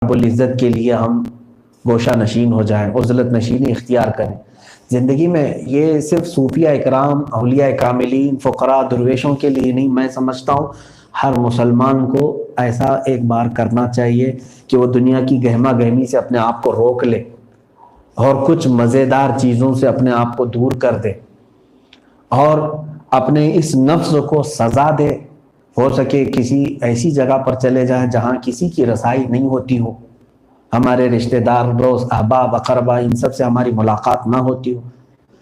رب العزت کے لیے ہم گوشہ نشین ہو جائیں، عزلت نشینی اختیار کریں زندگی میں۔ یہ صرف صوفیہ اکرام، اولیاء کاملین، فقراء، درویشوں کے لیے نہیں، میں سمجھتا ہوں ہر مسلمان کو ایسا ایک بار کرنا چاہیے کہ وہ دنیا کی گہما گہمی سے اپنے آپ کو روک لے اور کچھ مزیدار چیزوں سے اپنے آپ کو دور کر دے اور اپنے اس نفس کو سزا دے۔ ہو سکے کسی ایسی جگہ پر چلے جائیں جہاں کسی کی رسائی نہیں ہوتی ہو، ہمارے رشتہ دار، دوست، احباب، اقربا، ان سب سے ہماری ملاقات نہ ہوتی ہو،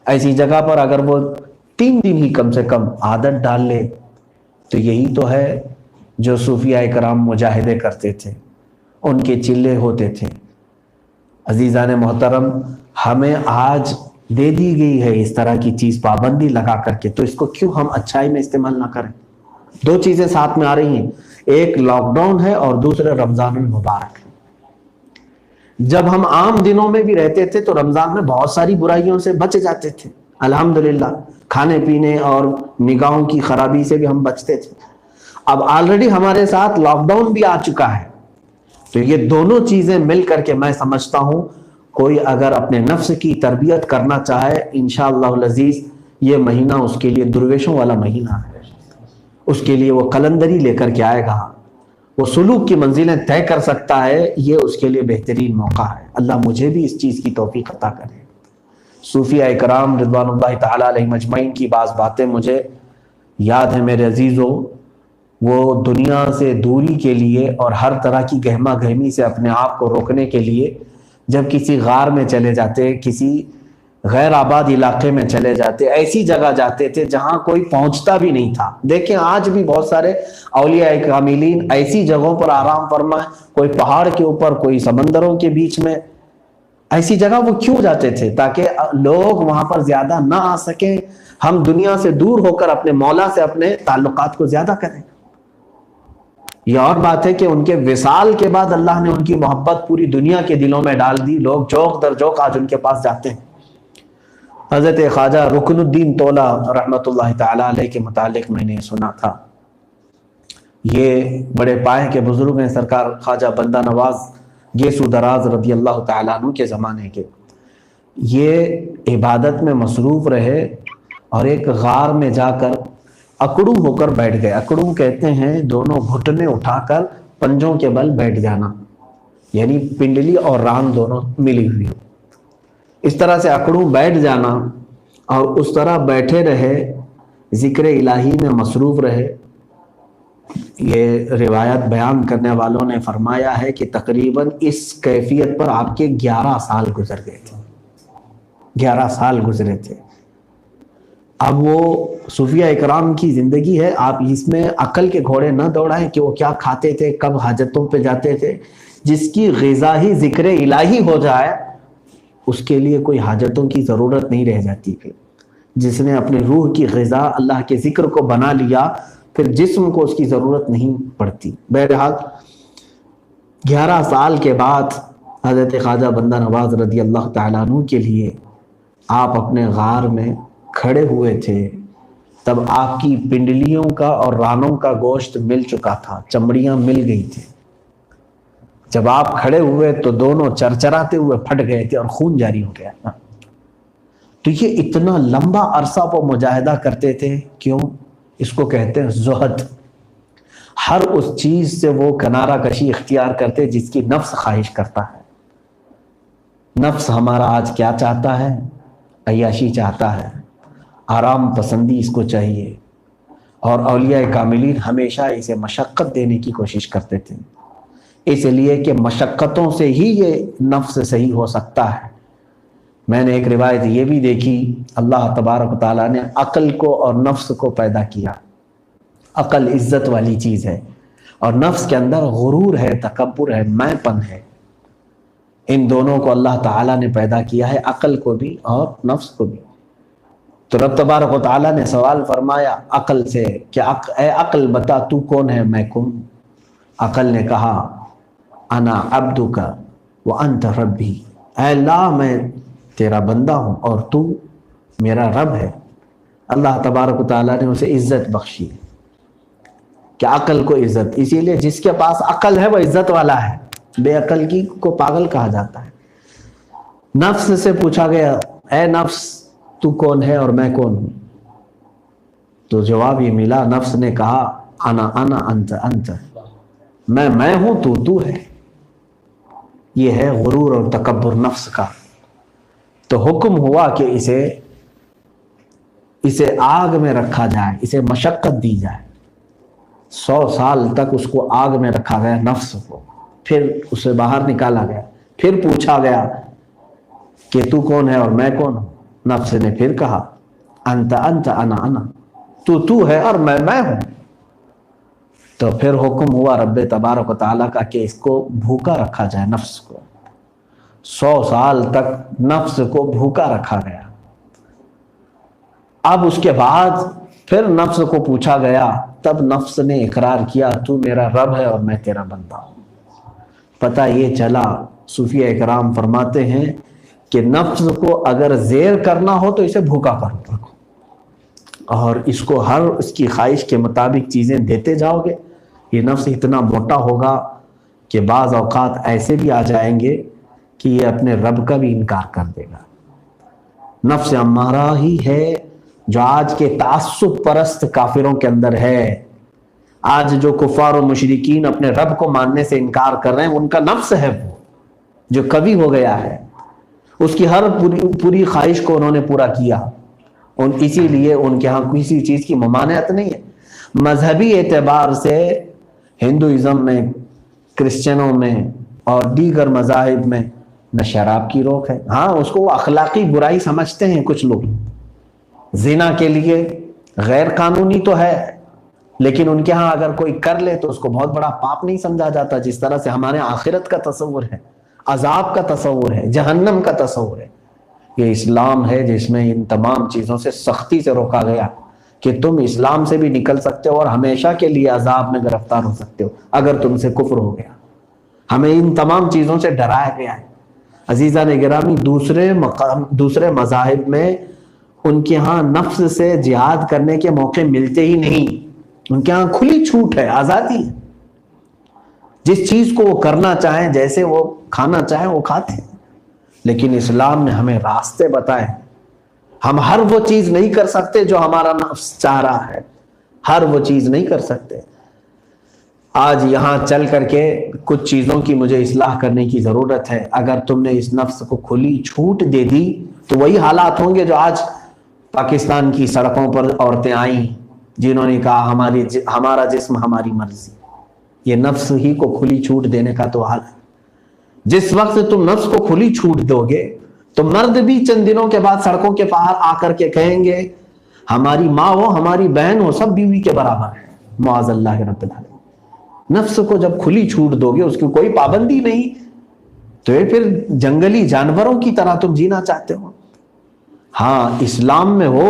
ایسی جگہ پر اگر وہ 3 دن ہی کم سے کم عادت ڈال لے تو یہی تو ہے جو صوفیہ کرام مجاہدے کرتے تھے، ان کے چلے ہوتے تھے۔ عزیزان محترم، ہمیں آج دے دی گئی ہے اس طرح کی چیز پابندی لگا کر کے، تو اس کو کیوں ہم اچھائی میں استعمال نہ کریں؟ 2 چیزیں ساتھ میں آ رہی ہیں، ایک لاک ڈاؤن ہے اور دوسرے رمضان المبارک ہے۔ جب ہم عام دنوں میں بھی رہتے تھے تو رمضان میں بہت ساری برائیوں سے بچ جاتے تھے، الحمدللہ، کھانے پینے اور نگاہوں کی خرابی سے بھی ہم بچتے تھے۔ اب آلریڈی ہمارے ساتھ لاک ڈاؤن بھی آ چکا ہے، تو یہ دونوں چیزیں مل کر کے میں سمجھتا ہوں کوئی اگر اپنے نفس کی تربیت کرنا چاہے، انشاءاللہ العزیز یہ مہینہ اس کے لیے درویشوں والا مہینہ ہے، اس کے لیے وہ قلندری لے کر کے آئے گا، وہ سلوک کی منزلیں طے کر سکتا ہے، یہ اس کے لیے بہترین موقع ہے۔ اللہ مجھے بھی اس چیز کی توفیق عطا کرے۔ صوفیہ اکرام رضوان اللہ تعالیٰ علیہ مجمعین کی بعض باتیں مجھے یاد ہیں میرے عزیزو، وہ دنیا سے دوری کے لیے اور ہر طرح کی گہما گہمی سے اپنے آپ کو روکنے کے لیے جب کسی غار میں چلے جاتے، کسی غیر آباد علاقے میں چلے جاتے، ایسی جگہ جاتے تھے جہاں کوئی پہنچتا بھی نہیں تھا۔ دیکھیں آج بھی بہت سارے اولیاء کاملین ایسی جگہوں پر آرام فرما ہے، کوئی پہاڑ کے اوپر، کوئی سمندروں کے بیچ میں، ایسی جگہ وہ کیوں جاتے تھے؟ تاکہ لوگ وہاں پر زیادہ نہ آ سکیں، ہم دنیا سے دور ہو کر اپنے مولا سے اپنے تعلقات کو زیادہ کریں۔ یہ اور بات ہے کہ ان کے وصال کے بعد اللہ نے ان کی محبت پوری دنیا کے دلوں میں ڈال دی، لوگ جوق در جوق آج ان کے پاس جاتے ہیں۔ حضرت خواجہ رکن الدین تولا رحمۃ اللہ تعالیٰ علیہ کے متعلق میں نے سنا تھا، یہ بڑے پائے کے بزرگ ہیں، سرکار خواجہ بندہ نواز گیسو دراز رضی اللہ تعالیٰ عنہ کے زمانے کے۔ یہ عبادت میں مصروف رہے اور ایک غار میں جا کر اکڑوں ہو کر بیٹھ گئے۔ اکڑوں کہتے ہیں دونوں گھٹنے اٹھا کر پنجوں کے بل بیٹھ جانا، یعنی پنڈلی اور ران دونوں ملی ہوئی ہو، اس طرح سے اکڑوں بیٹھ جانا، اور اس طرح بیٹھے رہے، ذکر الہی میں مصروف رہے۔ یہ روایت بیان کرنے والوں نے فرمایا ہے کہ تقریباً اس کیفیت پر آپ کے 11 سال گزر گئے تھے، 11 سال گزرے تھے۔ اب وہ صوفیہ اکرام کی زندگی ہے، آپ اس میں عقل کے گھوڑے نہ دوڑائیں کہ وہ کیا کھاتے تھے، کب حاجتوں پہ جاتے تھے۔ جس کی غذا ہی ذکر الہی ہو جائے اس کے لیے کوئی حاجتوں کی ضرورت نہیں رہ جاتی ہے۔ جس نے اپنے روح کی غذا اللہ کے ذکر کو بنا لیا، پھر جسم کو اس کی ضرورت نہیں پڑتی۔ بہرحال 11 سال کے بعد حضرت خواجہ بندہ نواز رضی اللہ تعالیٰ عنہ کے لیے آپ اپنے غار میں کھڑے ہوئے تھے، تب آپ کی پنڈلیوں کا اور رانوں کا گوشت مل چکا تھا، چمڑیاں مل گئی تھی۔ جب آپ کھڑے ہوئے تو دونوں چرچراتے ہوئے پھٹ گئے تھے اور خون جاری ہو گیا۔ تو یہ اتنا لمبا عرصہ وہ مجاہدہ کرتے تھے، کیوں؟ اس کو کہتے ہیں زہد۔ ہر اس چیز سے وہ کنارہ کشی اختیار کرتے جس کی نفس خواہش کرتا ہے۔ نفس ہمارا آج کیا چاہتا ہے؟ عیاشی چاہتا ہے، آرام پسندی اس کو چاہیے، اور اولیاء کاملین ہمیشہ اسے مشقت دینے کی کوشش کرتے تھے، اس لیے کہ مشقتوں سے ہی یہ نفس صحیح ہو سکتا ہے۔ میں نے ایک روایت یہ بھی دیکھی، اللہ تبارک و تعالیٰ نے عقل کو اور نفس کو پیدا کیا۔ عقل عزت والی چیز ہے اور نفس کے اندر غرور ہے، تکبر ہے، میں پن ہے۔ ان دونوں کو اللہ تعالیٰ نے پیدا کیا ہے، عقل کو بھی اور نفس کو بھی۔ تو رب تبارک و تعالیٰ نے سوال فرمایا عقل سے کہ اے عقل بتا تو کون ہے، میں کون؟ عقل نے کہا انا عبدک وانت ربی، اے اللہ میں تیرا بندہ ہوں اور تو میرا رب ہے۔ اللہ تبارک و تعالیٰ نے اسے عزت بخشی کہ عقل کو عزت، اسی لیے جس کے پاس عقل ہے وہ عزت والا ہے۔ بے عقل کی کو پاگل کہا جاتا ہے۔ نفس سے پوچھا گیا اے نفس تو کون ہے اور میں کون ہوں؟ تو جواب یہ ملا، نفس نے کہا انا انت انت، میں ہوں تو ہے۔ یہ ہے غرور اور تکبر نفس کا۔ تو حکم ہوا کہ اسے آگ میں رکھا جائے، اسے مشقت دی جائے۔ 100 سال تک اس کو آگ میں رکھا گیا نفس کو، پھر اسے باہر نکالا گیا، پھر پوچھا گیا کہ تو کون ہے اور میں کون ہوں؟ نفس نے پھر کہا انت انت انا تو ہے اور میں ہوں۔ تو پھر حکم ہوا رب تبارک و تعالیٰ کا کہ اس کو بھوکا رکھا جائے، نفس کو 100 سال تک نفس کو بھوکا رکھا گیا۔ اب اس کے بعد پھر نفس کو پوچھا گیا، تب نفس نے اقرار کیا تو میرا رب ہے اور میں تیرا بندہ ہوں۔ پتہ یہ چلا، صوفیہ اکرام فرماتے ہیں کہ نفس کو اگر زیر کرنا ہو تو اسے بھوکا کر رکھو، اور اس کو ہر اس کی خواہش کے مطابق چیزیں دیتے جاؤ گے، یہ نفس اتنا موٹا ہوگا کہ بعض اوقات ایسے بھی آ جائیں گے کہ یہ اپنے رب کا بھی انکار کر دے گا۔ نفس امارہ ہی ہے جو آج کے تعصب پرست کافروں کے اندر ہے۔ آج جو کفار و مشرکین اپنے رب کو ماننے سے انکار کر رہے ہیں، ان کا نفس ہے وہ جو کبھی ہو گیا ہے، اس کی ہر پوری خواہش کو انہوں نے پورا کیا، اسی لیے ان کے ہاں کسی چیز کی ممانعت نہیں ہے۔ مذہبی اعتبار سے ہندوازم میں، کرسچنوں میں اور دیگر مذاہب میں نہ شراب کی روک ہے، ہاں اس کو وہ اخلاقی برائی سمجھتے ہیں کچھ لوگ، زنا کے لیے غیر قانونی تو ہے، لیکن ان کے ہاں اگر کوئی کر لے تو اس کو بہت بڑا پاپ نہیں سمجھا جاتا، جس طرح سے ہمارے آخرت کا تصور ہے، عذاب کا تصور ہے، جہنم کا تصور ہے۔ یہ اسلام ہے جس میں ان تمام چیزوں سے سختی سے روکا گیا کہ تم اسلام سے بھی نکل سکتے ہو اور ہمیشہ کے لیے عذاب میں گرفتار ہو سکتے ہو اگر تم سے کفر ہو گیا۔ ہمیں ان تمام چیزوں سے ڈرایا گیا ہے۔ عزیزان گرامی، دوسرے مذاہب میں ان کے ہاں نفس سے جہاد کرنے کے موقع ملتے ہی نہیں، ان کے ہاں کھلی چھوٹ ہے، آزادی ہے، جس چیز کو وہ کرنا چاہیں، جیسے وہ کھانا چاہیں وہ کھاتے ہیں۔ لیکن اسلام نے ہمیں راستے بتائے، ہم ہر وہ چیز نہیں کر سکتے جو ہمارا نفس چاہ رہا ہے، ہر وہ چیز نہیں کر سکتے۔ آج یہاں چل کر کے کچھ چیزوں کی مجھے اصلاح کرنے کی ضرورت ہے۔ اگر تم نے اس نفس کو کھلی چھوٹ دے دی تو وہی حالات ہوں گے جو آج پاکستان کی سڑکوں پر عورتیں آئیں جنہوں نے کہا ہمارا جسم ہماری مرضی۔ یہ نفس ہی کو کھلی چھوٹ دینے کا تو حال ہے۔ جس وقت تم نفس کو کھلی چھوٹ دو گے تو مرد بھی چند دنوں کے بعد سڑکوں کے باہر آ کر کے کہیں گے ہماری ماں ہو، ہماری بہن ہو، سب بیوی کے برابر ہے، معاذ اللہ رب العالمین۔ نفس کو جب کھلی چھوٹ دو گے، اس کی کوئی پابندی نہیں، تو یہ پھر جنگلی جانوروں کی طرح تم جینا چاہتے ہو۔ ہاں اسلام میں ہو،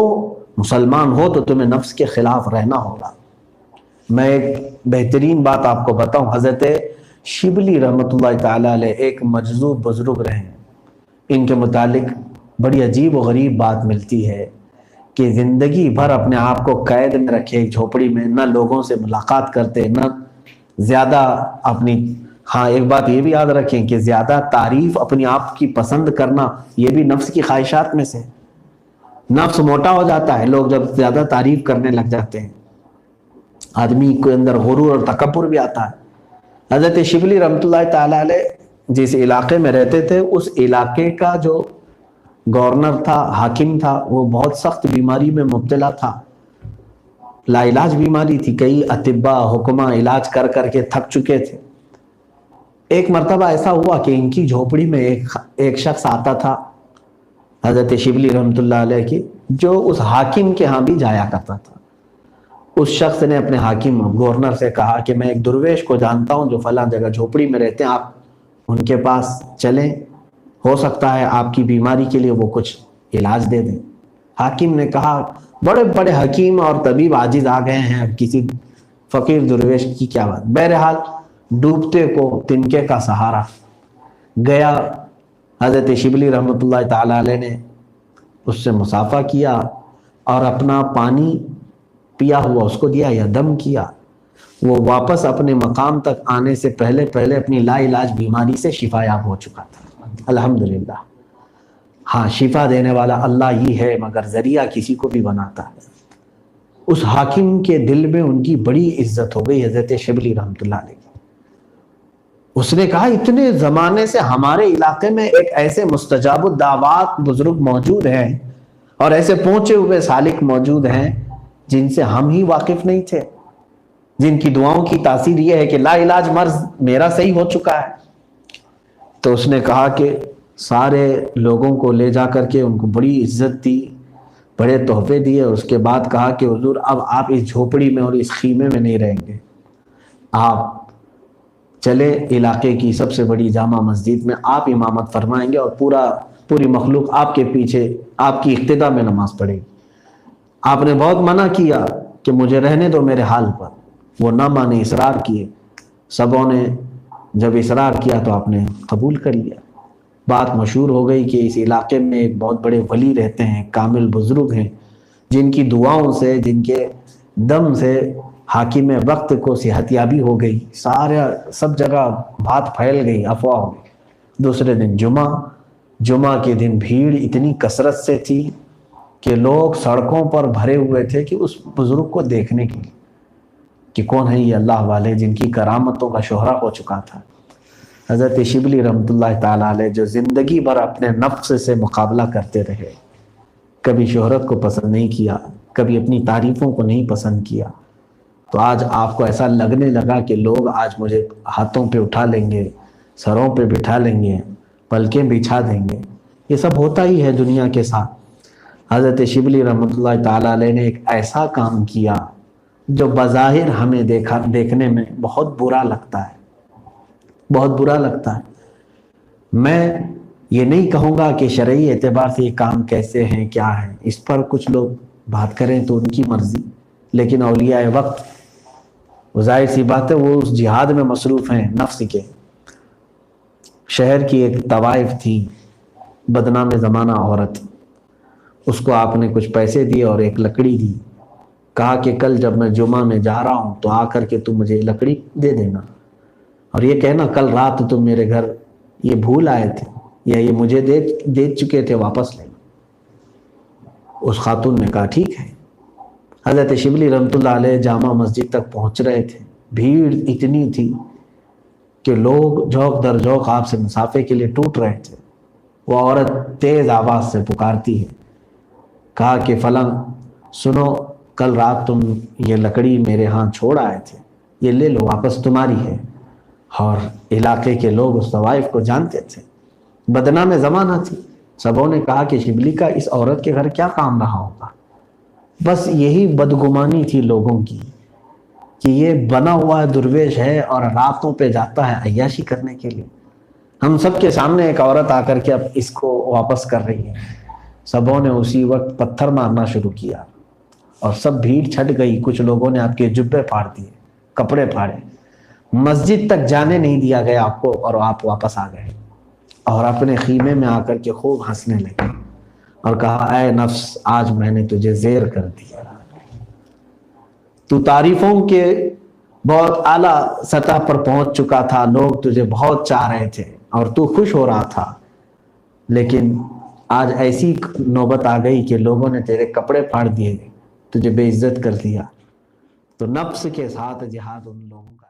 مسلمان ہو تو تمہیں نفس کے خلاف رہنا ہوگا۔ میں ایک بہترین بات آپ کو بتاؤں، حضرت شبلی رحمۃ اللہ تعالی علیہ ایک مجذوب بزرگ رہے ہیں، ان کے متعلق بڑی عجیب و غریب بات ملتی ہے کہ زندگی بھر اپنے آپ کو قید میں رکھے ایک جھوپڑی میں، نہ لوگوں سے ملاقات کرتے، نہ زیادہ اپنی، ہاں ایک بات یہ بھی یاد رکھیں کہ زیادہ تعریف اپنی آپ کی پسند کرنا یہ بھی نفس کی خواہشات میں سے، نفس موٹا ہو جاتا ہے لوگ جب زیادہ تعریف کرنے لگ جاتے ہیں، آدمی کے اندر غرور اور تکبر بھی آتا ہے۔ حضرت شبلی رحمۃ اللہ تعالی علیہ جس علاقے میں رہتے تھے، اس علاقے کا جو گورنر تھا، حاکم تھا، وہ بہت سخت بیماری میں مبتلا تھا، لا علاج بیماری تھی، کئی اطباء حکماء علاج کر کر کے تھک چکے تھے۔ ایک مرتبہ ایسا ہوا کہ ان کی جھوپڑی میں ایک شخص آتا تھا حضرت شبلی رحمۃ اللہ علیہ کی، جو اس حاکم کے ہاں بھی جایا کرتا تھا۔ اس شخص نے اپنے حاکم گورنر سے کہا کہ میں ایک درویش کو جانتا ہوں جو فلاں جگہ جھوپڑی میں رہتے ہیں، آپ ان کے پاس چلیں، ہو سکتا ہے آپ کی بیماری کے لیے وہ کچھ علاج دے دیں۔ حاکم نے کہا بڑے بڑے حکیم اور طبیب عاجز آ گئے ہیں، اب کسی فقیر درویش کی کیا بات۔ بہرحال ڈوبتے کو تنکے کا سہارا گیا، حضرت شبلی رحمۃ اللہ تعالی علیہ نے اس سے مصافحہ کیا اور اپنا پانی پیا ہوا اس کو دیا یا دم کیا۔ وہ واپس اپنے مقام تک آنے سے پہلے اپنی لا علاج بیماری سے شفا یاب ہو چکا تھا۔ الحمدللہ۔ ہاں، شفا دینے والا اللہ ہی ہے، مگر ذریعہ کسی کو بھی بناتا ہے۔ اس حاکم کے دل میں ان کی بڑی عزت ہو گئی، حضرت شبلی رحمۃ اللہ علیہ۔ اس نے کہا اتنے زمانے سے ہمارے علاقے میں ایک ایسے مستجاب الدعوات بزرگ موجود ہیں اور ایسے پہنچے ہوئے سالک موجود ہیں جن سے ہم ہی واقف نہیں تھے، جن کی دعاؤں کی تاثیر یہ ہے کہ لا علاج مرض میرا صحیح ہو چکا ہے۔ تو اس نے کہا کہ سارے لوگوں کو لے جا کر کے ان کو بڑی عزت دی، بڑے تحفے دیے۔ اس کے بعد کہا کہ حضور اب آپ اس جھوپڑی میں اور اس خیمے میں نہیں رہیں گے، آپ چلے علاقے کی سب سے بڑی جامع مسجد میں آپ امامت فرمائیں گے اور پوری مخلوق آپ کے پیچھے آپ کی اقتداء میں نماز پڑھے گی۔ آپ نے بہت منع کیا کہ مجھے رہنے دو میرے حال پر، وہ نہ مانے، اصرار کیے۔ سبوں نے جب اصرار کیا تو آپ نے قبول کر لیا۔ بات مشہور ہو گئی کہ اس علاقے میں ایک بہت بڑے ولی رہتے ہیں، کامل بزرگ ہیں، جن کی دعاؤں سے، جن کے دم سے حاکم وقت کو صحت یابی ہو گئی، سب جگہ بات پھیل گئی، افواہ ہو گئی۔ دوسرے دن جمعہ کے دن بھیڑ اتنی کثرت سے تھی کہ لوگ سڑکوں پر بھرے ہوئے تھے کہ اس بزرگ کو دیکھنے کے لیے کہ کون ہے یہ اللہ والے جن کی کرامتوں کا شہرہ ہو چکا تھا۔ حضرت شبلی رحمۃ اللہ تعالیٰ علیہ جو زندگی بھر اپنے نفس سے مقابلہ کرتے رہے، کبھی شہرت کو پسند نہیں کیا، کبھی اپنی تعریفوں کو نہیں پسند کیا، تو آج آپ کو ایسا لگنے لگا کہ لوگ آج مجھے ہاتھوں پہ اٹھا لیں گے، سروں پہ بٹھا لیں گے، پلکیں بچھا دیں گے۔ یہ سب ہوتا ہی ہے دنیا کے ساتھ۔ حضرت شبلی رحمۃ اللہ تعالیٰ علیہ نے ایک ایسا کام کیا جو بظاہر ہمیں دیکھنے میں بہت برا لگتا ہے، بہت برا لگتا ہے۔ میں یہ نہیں کہوں گا کہ شرعی اعتبار سے یہ کام کیسے ہیں، کیا ہے، اس پر کچھ لوگ بات کریں تو ان کی مرضی، لیکن اولیاء وقت وہ ظاہر سی بات ہے وہ اس جہاد میں مصروف ہیں نفس کے۔ شہر کی ایک طوائف تھی، بدنام زمانہ عورت، اس کو آپ نے کچھ پیسے دیے اور ایک لکڑی دی، کہا کہ کل جب میں جمعہ میں جا رہا ہوں تو آ کر کے تم مجھے لکڑی دے دینا اور یہ کہنا کل رات تم میرے گھر یہ بھول آئے تھے یا یہ مجھے دے چکے تھے، واپس لے۔ اس خاتون نے کہا ٹھیک ہے۔ حضرت شبلی رحمۃ اللہ علیہ جامع مسجد تک پہنچ رہے تھے، بھیڑ اتنی تھی کہ لوگ جھوک در جھوک آپ سے مسافے کے لیے ٹوٹ رہے تھے۔ وہ عورت تیز آواز سے پکارتی ہے، کہا کہ فلاں سنو، کل رات تم یہ لکڑی میرے ہاں چھوڑ آئے تھے، یہ لے لو، واپس تمہاری ہے۔ اور علاقے کے لوگ اس طوائف کو جانتے تھے، بدنام زمانہ تھی۔ سبوں نے کہا کہ شبلی کا اس عورت کے گھر کیا کام رہا ہوگا؟ بس یہی بدگمانی تھی لوگوں کی کہ یہ بنا ہوا درویش ہے اور راتوں پہ جاتا ہے عیاشی کرنے کے لیے۔ ہم سب کے سامنے ایک عورت آ کر کے اب اس کو واپس کر رہی ہے۔ سبوں نے اسی وقت پتھر مارنا شروع کیا اور سب بھیڑ چھٹ گئی۔ کچھ لوگوں نے آپ کے جبے پھاڑ دیے، کپڑے پھاڑے، مسجد تک جانے نہیں دیا گیا آپ کو، اور آپ واپس آ گئے اور اپنے خیمے میں آ کر کے خوب ہنسنے لگے اور کہا اے نفس، آج میں نے تجھے زیر کر دیا، تو تعریفوں کے بہت اعلیٰ سطح پر پہنچ چکا تھا، لوگ تجھے بہت چاہ رہے تھے اور تو خوش ہو رہا تھا، لیکن آج ایسی نوبت آ گئی کہ لوگوں نے تیرے کپڑے پھاڑ دیے، تجھے بے عزت کر دیا۔ تو نفس کے ساتھ جہاد ان لوگوں کا